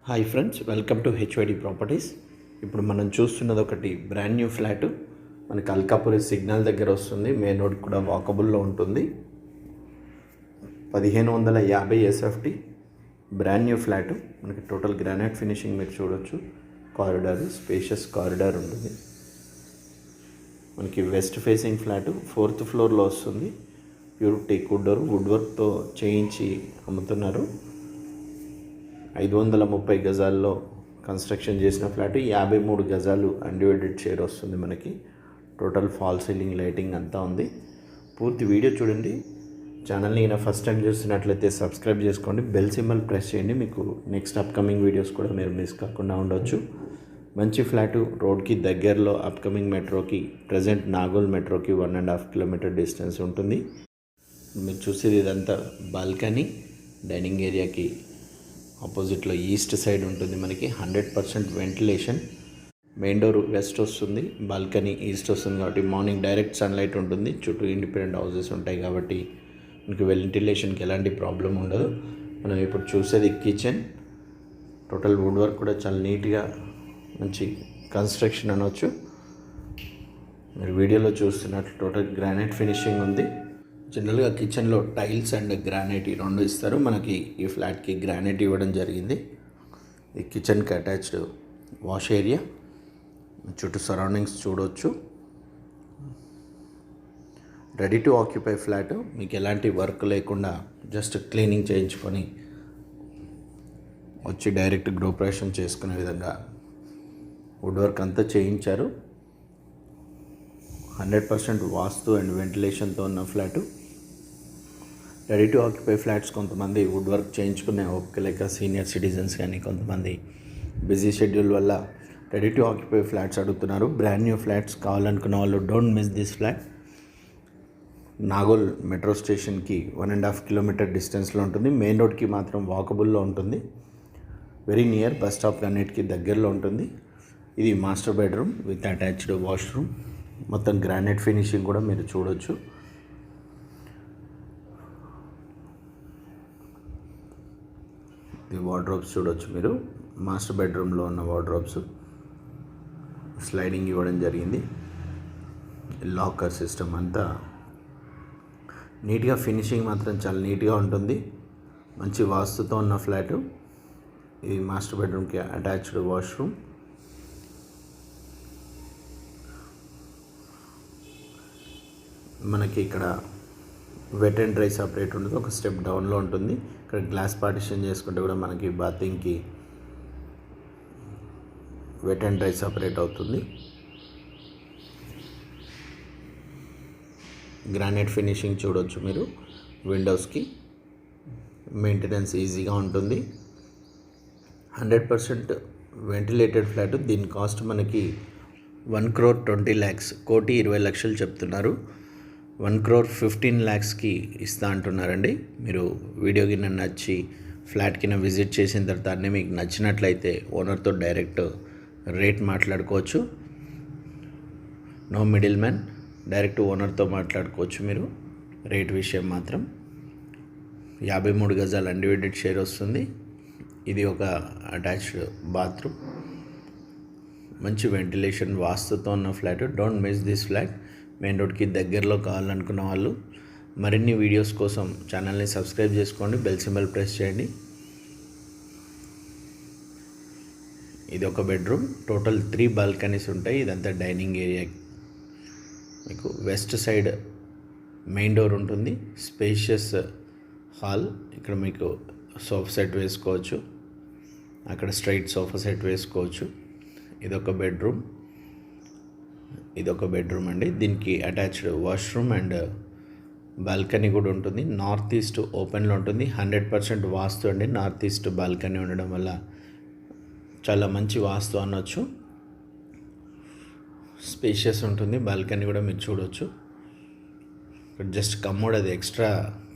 Hi friends, welcome to HYD properties. ఇప్పుడు మనం చూస్తున్నది ఒకటి బ్రాండ్ న్యూ ఫ్లాట్. మనకి అల్కాపురి సిగ్నల్ దగ్గర వస్తుంది. మెయిన్ రోడ్ కూడా వాకబుల్లో ఉంటుంది. 1550 ఎస్ఎఫ్టీ బ్రాండ్ న్యూ ఫ్లాట్. మనకి టోటల్ గ్రానైట్ ఫినిషింగ్ మీరు చూడొచ్చు. కారిడార్, స్పేషియస్ కారిడార్ ఉంటుంది. మనకి వెస్ట్ ఫేసింగ్ ఫ్లాట్ 4th ఫ్లోర్లో వస్తుంది. ప్యూర్ టేక్ వుడ్ వర్క్తో చేయించి అమ్ముతున్నారు. 530 గజాల్లో కన్స్ట్రక్షన్ చేసిన ఫ్లాట్. 53 గజాలు అన్డివైడెడ్ షేర్ వస్తుంది మనకి. టోటల్ ఫాల్ సీలింగ్, లైటింగ్ అంతా ఉంది. పూర్తి వీడియో చూడండి. ఛానల్ని ఈయన ఫస్ట్ టైం చూస్తున్నట్లయితే సబ్స్క్రైబ్ చేసుకోండి, బెల్ సింబల్ ప్రెస్ చేయండి. మీకు నెక్స్ట్ అప్కమింగ్ వీడియోస్ కూడా మీరు మిస్ కాకుండా ఉండవచ్చు. మంచి ఫ్లాటు, రోడ్కి దగ్గరలో అప్కమింగ్ మెట్రోకి, ప్రజెంట్ నాగోల్ మెట్రోకి 1.5 కిలోమీటర్ డిస్టెన్స్ ఉంటుంది. మీరు చూసేది ఇదంతా బాల్కనీ. డైనింగ్ ఏరియాకి ఆపోజిట్లో ఈస్ట్ సైడ్ ఉంటుంది మనకి. 100% వెంటిలేషన్. మెయిన్ డోర్ వెస్ట్ వస్తుంది, బాల్కనీ ఈస్ట్ వస్తుంది కాబట్టి మార్నింగ్ డైరెక్ట్ సన్లైట్ ఉంటుంది. చుట్టూ ఇండిపెండెంట్ హౌసెస్ ఉంటాయి కాబట్టి మనకి వెంటిలేషన్కి ఎలాంటి ప్రాబ్లం ఉండదు. మనం ఇప్పుడు చూసేది కిచెన్. టోటల్ వుడ్ వర్క్ కూడా చాలా నీట్గా, మంచి కన్స్ట్రక్షన్ అనవచ్చు. మీరు వీడియోలో చూస్తున్నట్లు టోటల్ గ్రానైట్ ఫినిషింగ్ ఉంది. జనరల్గా కిచెన్లో టైల్స్ అండ్ గ్రానైట్ ఈ రెండు ఇస్తారు. మనకి ఈ ఫ్లాట్కి గ్రానైట్ ఇవ్వడం జరిగింది. ఈ కిచెన్కి అటాచ్డ్ వాష్ ఏరియా. చుట్టూ సరౌండింగ్స్ చూడవచ్చు. Ready to occupy flat. మీకు ఎలాంటి వర్క్ లేకుండా జస్ట్ క్లీనింగ్ చేయించుకొని వచ్చి డైరెక్ట్ గృహప్రవేశం చేసుకునే విధంగా వుడ్ వర్క్ అంతా చేయించారు. 100% వాస్తు అండ్ వెంటిలేషన్తో ఉన్న flat. Ready to occupy flats కొంతమంది వుడ్ వర్క్ చేయించుకునే ఓపిక లేక సీనియర్ సిటిజన్స్ కానీ కొంతమంది బిజీ షెడ్యూల్ వల్ల రెడీ టు ఆక్యుపై ఫ్లాట్స్ అడుగుతున్నారు. బ్రాండ్ న్యూ ఫ్లాట్స్ కావాలనుకున్న వాళ్ళు don't miss this flat. Nagole metro స్టేషన్కి 1.5 కిలోమీటర్ డిస్టెన్స్లో ఉంటుంది. మెయిన్ రోడ్కి మాత్రం వాకబుల్లో ఉంటుంది. వెరీ నియర్ బస్ స్టాప్ అన్నిటికీ దగ్గరలో ఉంటుంది. ఇది master bedroom with attached washroom. మొత్తం గ్రానైట్ ఫినిషింగ్ కూడా మీరు చూడొచ్చు. ఈ వార్డ్రోబ్స్ చూడొచ్చు మీరు. మాస్టర్ బెడ్రూమ్లో ఉన్న వార్డ్రోబ్స్ స్లైడింగ్ ఇవ్వడం జరిగింది. లాకర్ సిస్టమ్ అంతా నీట్గా, ఫినిషింగ్ మాత్రం చాలా నీట్గా ఉంటుంది. మంచి వాస్తుతో ఉన్న ఫ్లాటు. ఇది మాస్టర్ బెడ్రూమ్కి అటాచ్డ్ వాష్రూమ్. మనకి ఇక్కడ వెట్ అండ్ డ్రై సపరేట్ ఉంటుంది. ఒక స్టెప్ డౌన్లో ఉంటుంది. ఇక్కడ గ్లాస్ పార్టిషన్ చేసుకుంటే కూడా మనకి బాతింగ్కి వెట్ అండ్ డ్రై సపరేట్ అవుతుంది. గ్రానైట్ ఫినిషింగ్ చూడవచ్చు మీరు. విండోస్కి మెయింటెనెన్స్ ఈజీగా ఉంటుంది. 100% వెంటిలేటెడ్ ఫ్లాట్. దీని కాస్ట్ మనకి 1,20,00,000 1,20,00,000 చెప్తున్నారు. 1,15,00,000కి ఇస్తా అంటున్నారండి. మీరు వీడియో కింద నచ్చి ఫ్లాట్ కింద విజిట్ చేసిన తర్వాత అన్నీ మీకు నచ్చినట్లయితే ఓనర్తో డైరెక్ట్ రేట్ మాట్లాడుకోవచ్చు. నో మిడిల్ మ్యాన్, డైరెక్ట్ ఓనర్తో మాట్లాడుకోవచ్చు మీరు రేట్ విషయం మాత్రం. 53 గజాలు అన్డివైడెడ్ షేర్ వస్తుంది. ఇది ఒక అటాచ్డ్ బాత్రూమ్. మంచి వెంటిలేషన్, వాస్తుతో ఉన్న flat. Don't miss this flat. Main రోడ్కి దగ్గరలో కావాలనుకున్న వాళ్ళు మరిన్ని వీడియోస్ కోసం ఛానల్ని సబ్స్క్రైబ్ చేసుకోండి, బెల్ సింబల్ ప్రెస్ చేయండి. ఇది ఒక బెడ్రూమ్. టోటల్ 3 బాల్కనీస్ ఉంటాయి. ఇదంతా డైనింగ్ ఏరియా. మీకు వెస్ట్ సైడ్ మెయిన్ డోర్ ఉంటుంది. Spacious hall. ఇక్కడ మీకు సోఫా సెట్ వేసుకోవచ్చు. అక్కడ స్ట్రైట్ సోఫా సెట్ వేసుకోవచ్చు. ఇదొక బెడ్రూమ్. ఇదొక బెడ్రూమ్ అండి. దీనికి అటాచ్డ్ వాష్రూమ్ అండ్ బాల్కనీ కూడా ఉంటుంది. నార్త్ ఈస్ట్ ఓపెన్లో ఉంటుంది. 100% వాస్తు అండి. నార్త్ ఈస్ట్ బాల్కనీ ఉండడం వల్ల చాలా మంచి వాస్తు అనొచ్చు. స్పేషియస్ ఉంటుంది. బాల్కనీ కూడా మీరు చూడవచ్చు. జస్ట్ కమోడ్, అది ఎక్స్ట్రా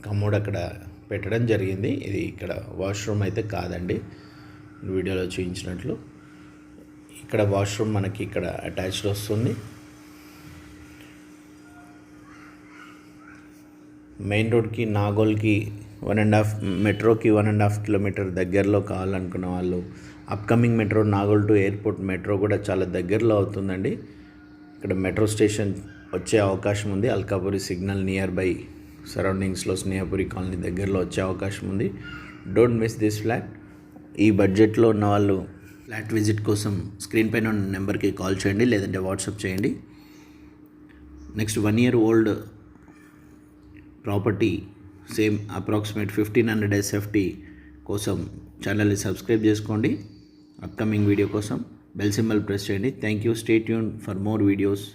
కమోడ్ అక్కడ పెట్టడం జరిగింది. ఇది ఇక్కడ వాష్రూమ్ అయితే కాదండి, వీడియోలో చూపించినట్లు. ఇక్కడ వాష్రూమ్ మనకి ఇక్కడ అటాచ్డ్ వస్తుంది. మెయిన్ రోడ్కి నాగోల్కి మెట్రోకి 1.5 కిలోమీటర్ దగ్గరలో కావాలనుకున్న వాళ్ళు, upcoming metro Nagole to airport metro కూడా చాలా దగ్గరలో అవుతుందండి. ఇక్కడ మెట్రో స్టేషన్ వచ్చే అవకాశం ఉంది. అల్కాపురి సిగ్నల్ నియర్ బై సరౌండింగ్స్లో స్నేహపురి కాలనీ దగ్గరలో వచ్చే అవకాశం ఉంది. Don't miss this flat. ఈ బడ్జెట్లో ఉన్న వాళ్ళు ఫ్లాట్ విజిట్ కోసం స్క్రీన్ పైన ఉన్న నెంబర్కి కాల్ చేయండి, లేదంటే వాట్సాప్ చేయండి. Next 1 year old property same approximate 1500 SFT కోసం ఛానల్ని సబ్స్క్రైబ్ చేసుకోండి. అప్కమింగ్ వీడియో కోసం బెల్ సింబల్ ప్రెస్ చేయండి. Thank you. Stay tune for more videos.